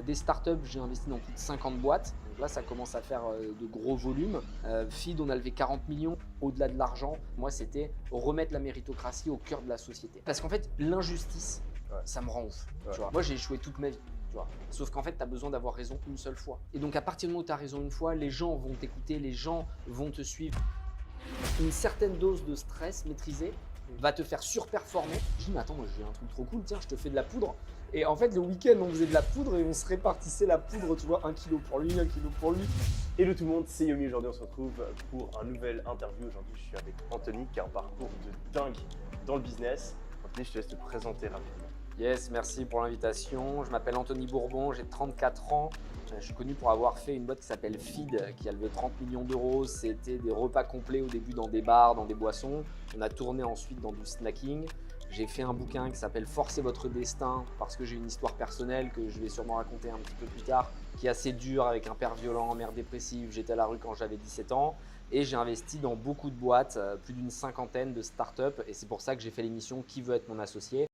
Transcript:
Des startups, j'ai investi dans plus de 50 boîtes. Donc là, ça commence à faire de gros volumes. Feed, on a levé 40 millions. Au-delà de l'argent, moi, c'était remettre la méritocratie au cœur de la société. Parce qu'en fait, l'injustice, Ouais. ça me rend ouf. Ouais. Tu vois. Moi, j'ai échoué toute ma vie. Tu vois. Sauf qu'en fait, tu as besoin d'avoir raison une seule fois. Et donc, à partir du moment où tu as raison une fois, les gens vont t'écouter, les gens vont te suivre. Une certaine dose de stress maîtrisée va te faire surperformer. Je dis, mais attends, moi j'ai un truc trop cool, tiens, je te fais de la poudre. Et en fait, le week-end, on faisait de la poudre et on se répartissait la poudre, tu vois, 1 kilo pour lui, 1 kilo pour lui. Hello tout le monde, c'est Yomi. Aujourd'hui, on se retrouve pour un nouvel interview. Aujourd'hui, je suis avec Anthony qui a un parcours de dingue dans le business. Anthony, je te laisse te présenter rapidement. Yes, merci pour l'invitation. Je m'appelle Anthony Bourbon, j'ai 34 ans. Je suis connu pour avoir fait une boîte qui s'appelle Feed, qui a levé 30 millions d'euros. C'était des repas complets au début dans des bars, dans des boissons. On a tourné ensuite dans du snacking. J'ai fait un bouquin qui s'appelle Forcez votre destin parce que j'ai une histoire personnelle que je vais sûrement raconter un petit peu plus tard, qui est assez dure avec un père violent, mère dépressive. J'étais à la rue quand j'avais 17 ans et j'ai investi dans beaucoup de boîtes, plus d'une cinquantaine de startups et c'est pour ça que j'ai fait l'émission Qui veut être mon associé.